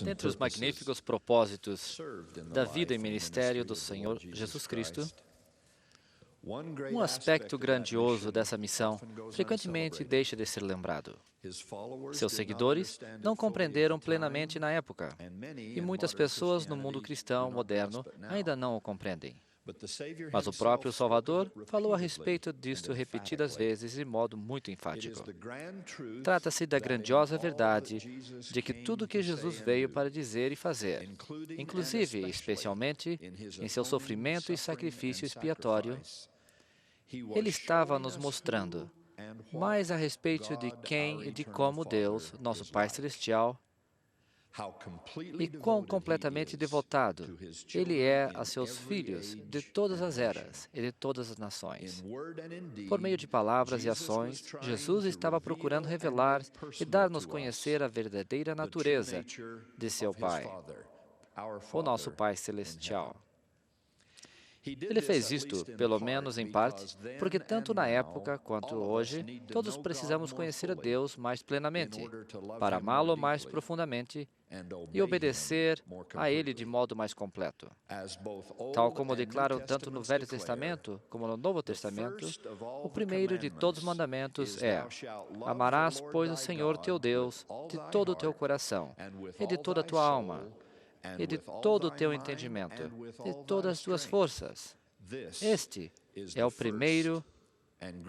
Dentre os magníficos propósitos da vida e ministério do Senhor Jesus Cristo, um aspecto grandioso dessa missão frequentemente deixa de ser lembrado. Seus seguidores não compreenderam plenamente na época, e muitas pessoas no mundo cristão moderno ainda não o compreendem. Mas o próprio Salvador falou a respeito disto repetidas vezes de modo muito enfático. Trata-se da grandiosa verdade de que tudo o que Jesus veio para dizer e fazer, inclusive e especialmente em seu sofrimento e sacrifício expiatório, ele estava nos mostrando mais a respeito de quem e de como Deus, nosso Pai Celestial, e quão completamente devotado Ele é a seus filhos de todas as eras e de todas as nações. Por meio de palavras e ações, Jesus estava procurando revelar e dar-nos conhecer a verdadeira natureza de seu Pai, o nosso Pai Celestial. Ele fez isto, pelo menos em parte, porque tanto na época quanto hoje, todos precisamos conhecer a Deus mais plenamente, para amá-lo mais profundamente e obedecer a Ele de modo mais completo. Tal como declaram tanto no Velho Testamento como no Novo Testamento, o primeiro de todos os mandamentos é: amarás, pois, o Senhor teu Deus de todo o teu coração e de toda a tua alma, e de todo o teu entendimento, de todas as tuas forças. Este é o primeiro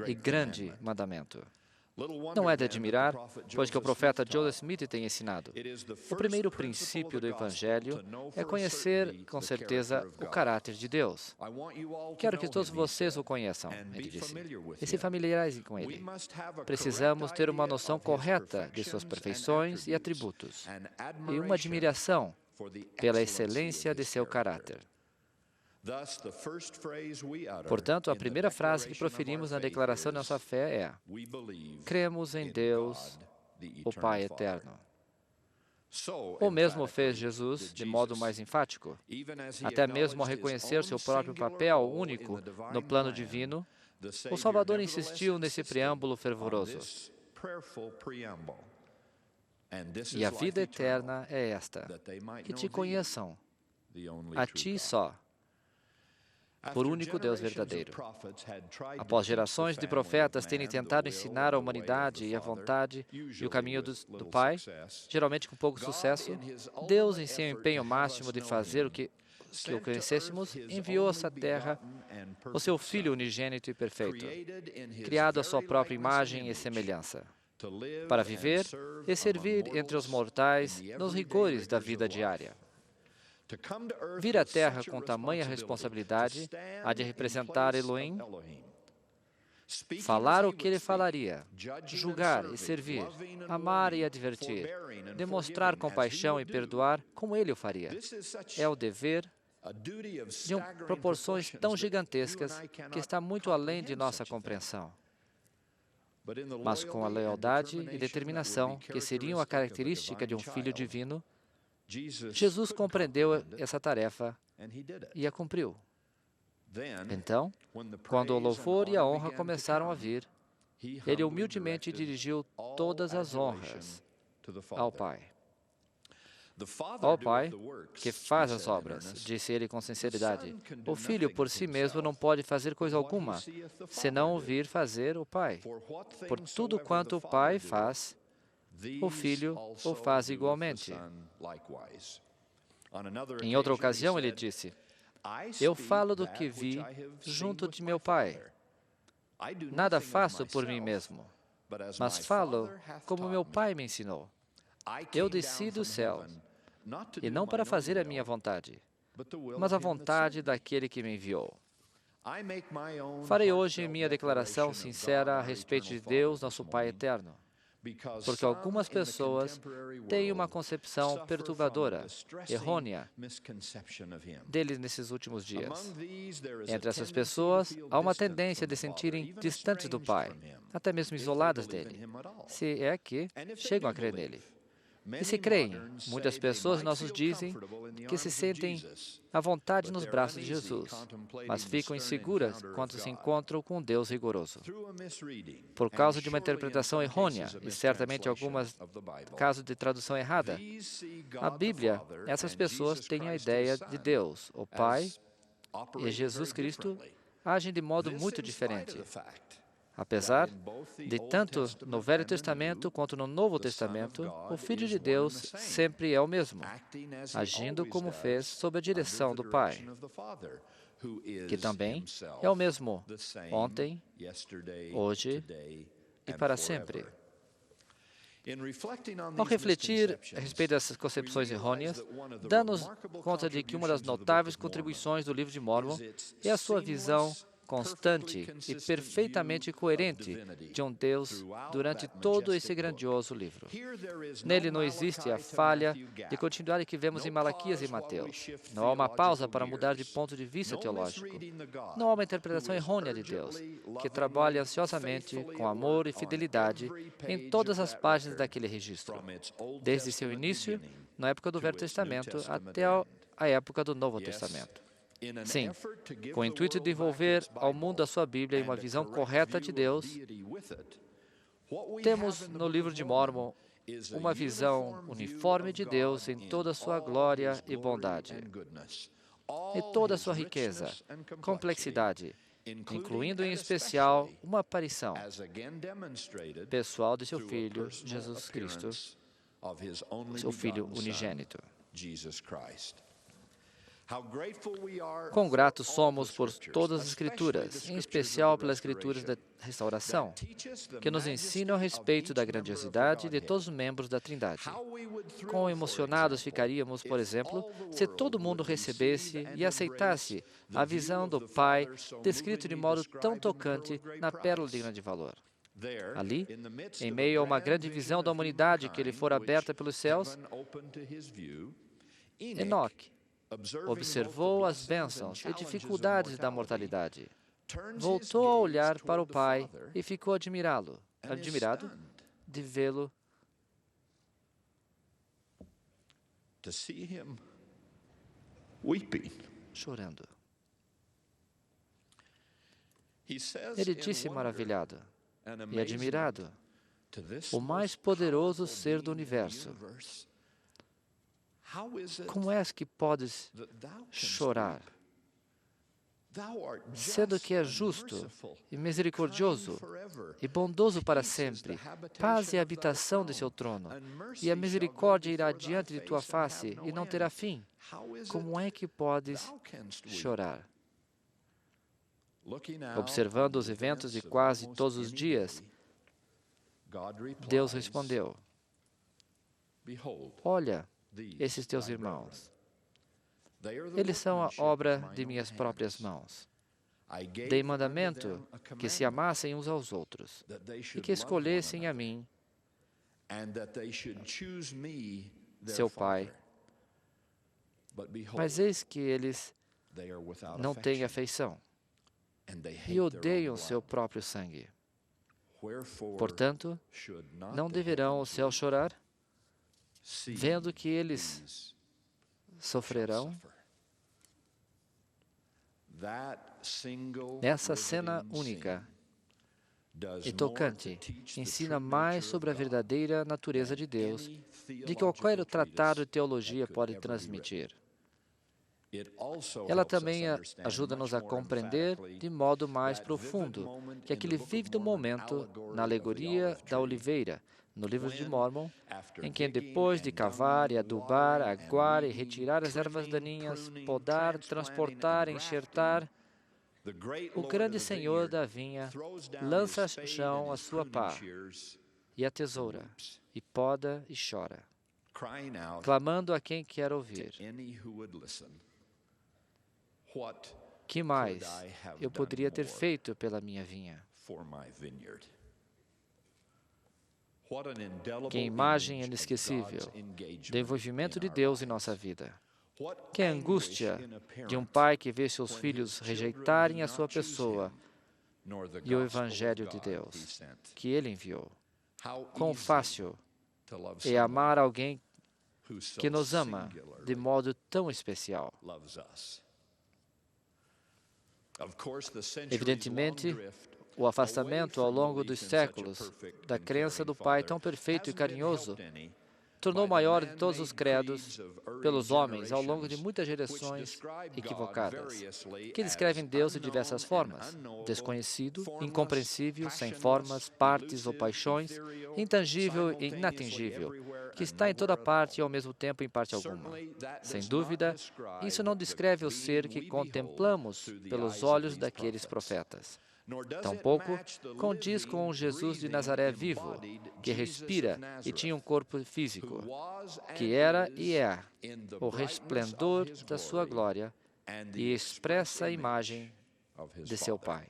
e grande mandamento. Não é de admirar, pois que o profeta Joseph Smith tem ensinado. O primeiro princípio do Evangelho é conhecer com certeza o caráter de Deus. Quero que todos vocês o conheçam, ele disse, e se familiarizem com ele. Precisamos ter uma noção correta de suas perfeições e atributos, e uma admiração pela excelência de seu caráter. Portanto, a primeira frase que proferimos na declaração de nossa fé é: cremos em Deus, o Pai eterno. O mesmo fez Jesus de modo mais enfático. Até mesmo ao reconhecer seu próprio papel único no plano divino, o Salvador insistiu nesse preâmbulo fervoroso. E a vida eterna é esta, que te conheçam, a ti só, por único Deus verdadeiro. Após gerações de profetas terem tentado ensinar a humanidade e a vontade e o caminho do Pai, geralmente com pouco sucesso, Deus, em seu empenho máximo de fazer que o conhecêssemos, enviou a essa terra o seu Filho unigênito e perfeito, criado à sua própria imagem e semelhança, para viver e servir entre os mortais nos rigores da vida diária. Vir à Terra com tamanha responsabilidade há de representar Elohim, falar o que ele falaria, julgar e servir, amar e advertir, demonstrar compaixão e perdoar como ele o faria. É o dever de proporções tão gigantescas que está muito além de nossa compreensão. Mas com a lealdade e determinação que seriam a característica de um filho divino, Jesus compreendeu essa tarefa e a cumpriu. Então, quando o louvor e a honra começaram a vir, ele humildemente dirigiu todas as honras ao Pai. Ó Pai, que faz as obras, disse ele com sinceridade. O Filho por si mesmo não pode fazer coisa alguma, senão ouvir fazer o Pai. Por tudo quanto o Pai faz, o Filho o faz igualmente. Em outra ocasião, ele disse: eu falo do que vi junto de meu Pai. Nada faço por mim mesmo, mas falo como meu Pai me ensinou. Eu desci do céu, e não para fazer a minha vontade, mas a vontade daquele que me enviou. Farei hoje minha declaração sincera a respeito de Deus, nosso Pai eterno, porque algumas pessoas têm uma concepção perturbadora, errônea, dele nesses últimos dias. Entre essas pessoas, há uma tendência de sentirem distantes do Pai, até mesmo isoladas dele, se é que chegam a crer nele. E se creem, muitas pessoas nossos dizem que se sentem à vontade nos braços de Jesus, mas ficam inseguras quando se encontram com um Deus rigoroso. Por causa de uma interpretação errônea e certamente algumas casos de tradução errada, a Bíblia, essas pessoas têm a ideia de Deus, o Pai e Jesus Cristo agem de modo muito diferente. Apesar de tanto no Velho Testamento quanto no Novo Testamento, o Filho de Deus sempre é o mesmo, agindo como fez sob a direção do Pai, que também é o mesmo ontem, hoje e para sempre. Ao refletir a respeito dessas concepções errôneas, dá-nos conta de que uma das notáveis contribuições do Livro de Mórmon é a sua visão constante e perfeitamente coerente de um Deus durante todo esse grandioso livro. Nele não existe a falha de continuidade que vemos em Malaquias e Mateus. Não há uma pausa para mudar de ponto de vista teológico. Não há uma interpretação errônea de Deus, que trabalha ansiosamente com amor e fidelidade em todas as páginas daquele registro, desde seu início, na época do Velho Testamento, até a época do Novo Testamento. Sim, com o intuito de devolver ao mundo a sua Bíblia e uma visão correta de Deus, temos no Livro de Mórmon uma visão uniforme de Deus em toda a sua glória e bondade, e toda a sua riqueza, complexidade, incluindo em especial uma aparição pessoal de seu Filho, Jesus Cristo, seu Filho unigênito. Quão gratos somos por todas as Escrituras, em especial pelas Escrituras da restauração, que nos ensinam a respeito da grandiosidade de todos os membros da Trindade. Quão emocionados ficaríamos, por exemplo, se todo mundo recebesse e aceitasse a visão do Pai descrito de modo tão tocante na Pérola de Grande Valor. Ali, em meio a uma grande visão da humanidade que lhe fora aberta pelos céus, Enoque observou as bênçãos e dificuldades da mortalidade. Voltou a olhar para o Pai e ficou admirado de vê-lo chorando. Ele disse maravilhado e admirado: o mais poderoso ser do universo, como és que podes chorar, sendo que é justo e misericordioso e bondoso para sempre, paz e habitação de seu trono, e a misericórdia irá diante de tua face e não terá fim? Como é que podes chorar? Observando os eventos de quase todos os dias, Deus respondeu: olha, esses teus irmãos, eles são a obra de minhas próprias mãos. Dei mandamento que se amassem uns aos outros e que escolhessem a mim, seu Pai. Mas eis que eles não têm afeição e odeiam seu próprio sangue. Portanto, não deverão o céu chorar, vendo que eles sofrerão? Essa cena única e tocante ensina mais sobre a verdadeira natureza de Deus do que qualquer tratado de teologia pode transmitir. Ela também ajuda-nos a compreender de modo mais profundo que aquele vívido momento na alegoria da oliveira, no Livro de Mórmon, em que depois de cavar e adubar, aguar e retirar as ervas daninhas, podar, transportar, enxertar, o grande Senhor da vinha lança ao chão a sua pá e a tesoura, e poda e chora, clamando a quem quer ouvir: que mais eu poderia ter feito pela minha vinha? Que imagem inesquecível do envolvimento de Deus em nossa vida. Que angústia de um pai que vê seus filhos rejeitarem a sua pessoa e o Evangelho de Deus que ele enviou. Quão fácil é amar alguém que nos ama de modo tão especial. Evidentemente, o afastamento ao longo dos séculos da crença do Pai tão perfeito e carinhoso tornou maior de todos os credos pelos homens ao longo de muitas gerações equivocadas, que descrevem Deus de diversas formas: desconhecido, incompreensível, sem formas, partes ou paixões, intangível e inatingível, que está em toda parte e ao mesmo tempo em parte alguma. Sem dúvida, isso não descreve o ser que contemplamos pelos olhos daqueles profetas. Tampouco condiz com o Jesus de Nazaré vivo, que respira e tinha um corpo físico, que era e é o resplendor da sua glória e expressa a imagem de seu Pai.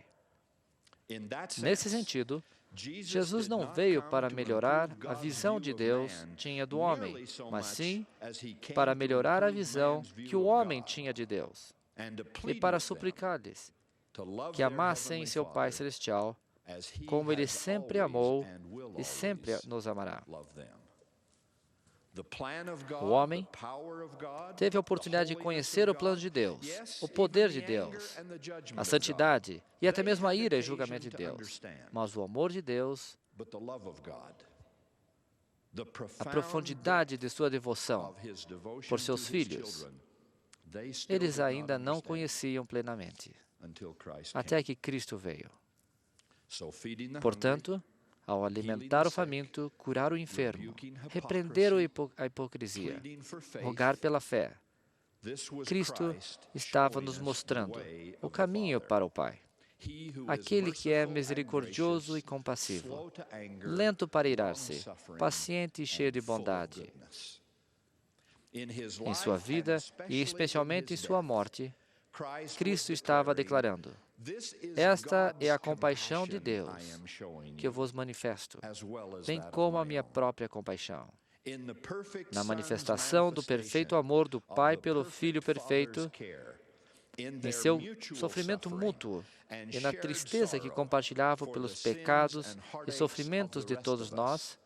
Nesse sentido, Jesus não veio para melhorar a visão de Deus tinha do homem, mas sim para melhorar a visão que o homem tinha de Deus e para suplicar-lhes que amassem seu Pai Celestial, como Ele sempre amou e sempre nos amará. O homem teve a oportunidade de conhecer o plano de Deus, o poder de Deus, a santidade e até mesmo a ira e julgamento de Deus. Mas o amor de Deus, a profundidade de sua devoção por seus filhos, eles ainda não conheciam plenamente, até que Cristo veio. Portanto, ao alimentar o faminto, curar o enfermo, repreender a hipocrisia, rogar pela fé, Cristo estava nos mostrando o caminho para o Pai. Aquele que é misericordioso e compassivo, lento para irar-se, paciente e cheio de bondade. Em sua vida, e especialmente em sua morte, Cristo estava declarando: esta é a compaixão de Deus que eu vos manifesto, bem como a minha própria compaixão. Na manifestação do perfeito amor do Pai pelo Filho perfeito, em seu sofrimento mútuo e na tristeza que compartilhavam pelos pecados e sofrimentos de todos nós,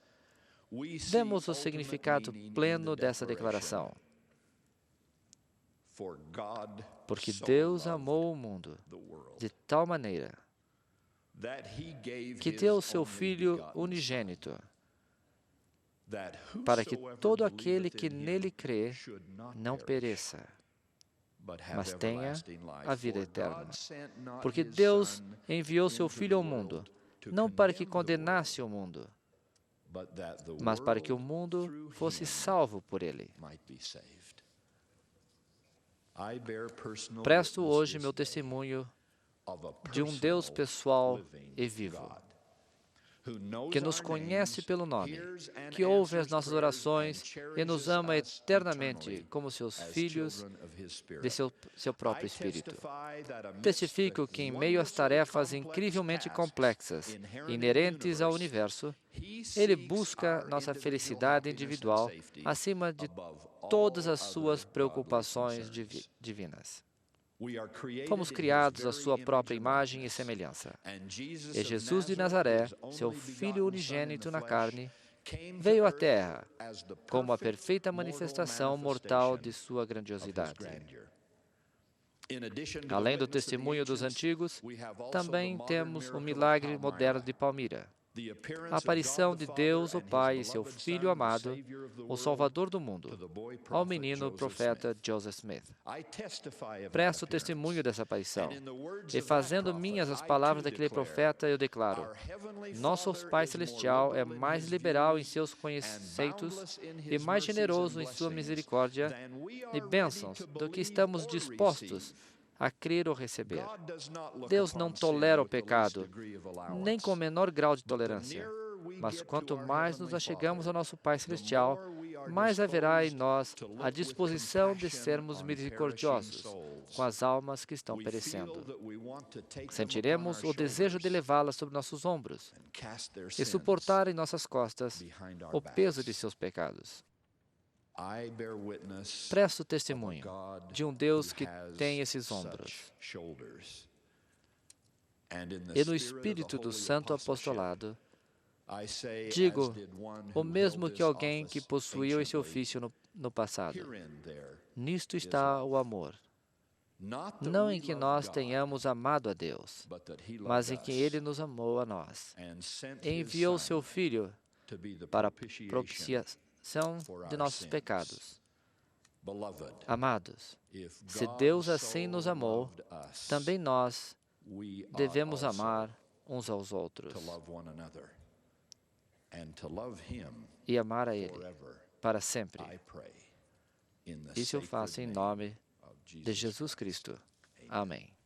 vemos o significado pleno dessa declaração. Porque Deus amou o mundo de tal maneira que deu o seu Filho unigênito, para que todo aquele que nele crê não pereça, mas tenha a vida eterna. Porque Deus enviou seu Filho ao mundo, não para que condenasse o mundo, mas para que o mundo fosse salvo por ele. Presto hoje meu testemunho de um Deus pessoal e vivo, que nos conhece pelo nome, que ouve as nossas orações e nos ama eternamente como seus filhos de seu próprio Espírito. Testifico que, em meio às tarefas incrivelmente complexas inerentes ao universo, Ele busca nossa felicidade individual acima de todas as suas preocupações divinas. Fomos criados à sua própria imagem e semelhança. E Jesus de Nazaré, seu Filho unigênito na carne, veio à Terra como a perfeita manifestação mortal de sua grandiosidade. Além do testemunho dos antigos, também temos o milagre moderno de Palmira, a aparição de Deus, o Pai e seu Filho amado, o Salvador do mundo, ao menino profeta Joseph Smith. Presto testemunho dessa aparição, e fazendo minhas as palavras daquele profeta, eu declaro: nosso Pai Celestial é mais liberal em seus conceitos e mais generoso em sua misericórdia e bênçãos do que estamos dispostos a crer ou receber. Deus não tolera o pecado, nem com o menor grau de tolerância. Mas quanto mais nos achegamos ao nosso Pai Celestial, mais haverá em nós a disposição de sermos misericordiosos com as almas que estão perecendo. Sentiremos o desejo de levá-las sobre nossos ombros e suportar em nossas costas o peso de seus pecados. Presto testemunho de um Deus que tem esses ombros. E no espírito do Santo Apostolado, Digo o mesmo que alguém que possuiu esse ofício no passado. Nisto está o amor. Não em que nós tenhamos amado a Deus, mas em que Ele nos amou a nós. Enviou seu Filho para a propiciação de nossos pecados. Amados, se Deus assim nos amou, também nós devemos amar uns aos outros e amar a Ele para sempre. Isso eu faço em nome de Jesus Cristo. Amém.